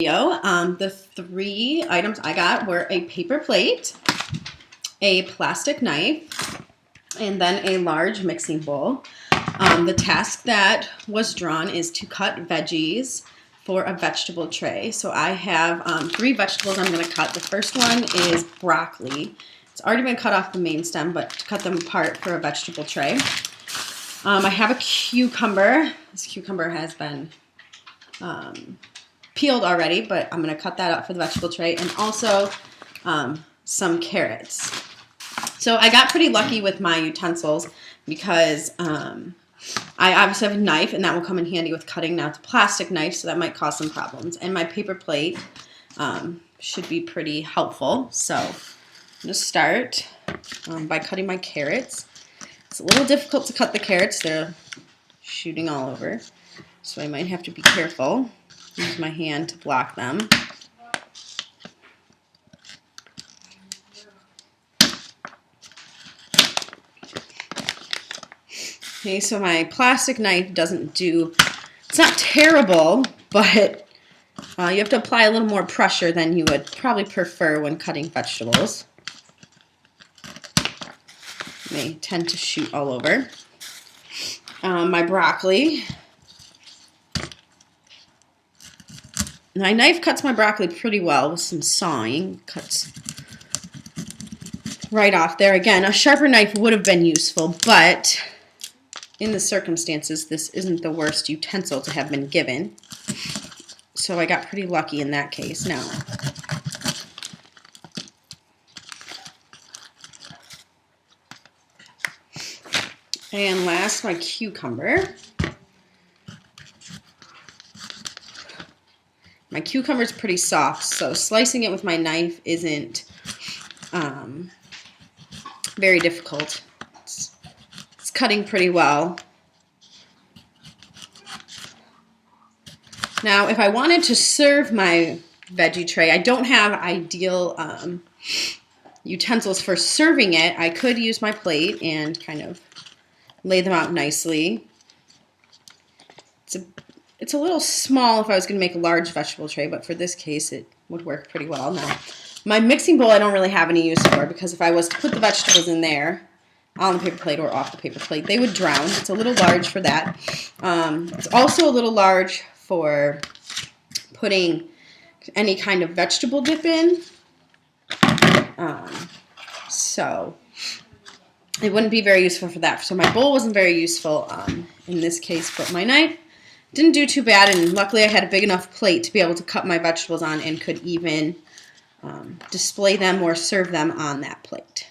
The three items I got were a paper plate, a plastic knife, and then a large mixing bowl. The task that was drawn is to cut veggies for a vegetable tray. So I have 3 vegetables I'm going to cut. The first one is broccoli. It's already been cut off the main stem, but to cut them apart for a vegetable tray. I have a cucumber. This cucumber has been peeled already, but I'm going to cut that up for the vegetable tray, and also some carrots. So I got pretty lucky with my utensils because I obviously have a knife, and that will come in handy with cutting. Now it's a plastic knife, so that might cause some problems. And my paper plate should be pretty helpful. So I'm going to start by cutting my carrots. It's a little difficult to cut the carrots. They're shooting all over, so I might have to be careful. Use my hand to block them. Okay, so my plastic knife doesn't do, it's not terrible, but you have to apply a little more pressure than you would probably prefer when cutting vegetables. They tend to shoot all over. My broccoli. My knife cuts my broccoli pretty well with some sawing. Cuts right off there. Again, a sharper knife would have been useful, but in the circumstances, this isn't the worst utensil to have been given. So I got pretty lucky in that case. Now, and last, my cucumber. My cucumber is pretty soft, so slicing it with my knife isn't very difficult. It's cutting pretty well. Now, if I wanted to serve my veggie tray, I don't have ideal utensils for serving it. I could use my plate and kind of lay them out nicely. It's a little small if I was going to make a large vegetable tray, but for this case it would work pretty well. Now, my mixing bowl I don't really have any use for, because if I was to put the vegetables in there on the paper plate or off the paper plate, they would drown. It's a little large for that. It's also a little large for putting any kind of vegetable dip in. So it wouldn't be very useful for that. So my bowl wasn't very useful in this case, but my knife didn't do too bad, and luckily I had a big enough plate to be able to cut my vegetables on and could even display them or serve them on that plate.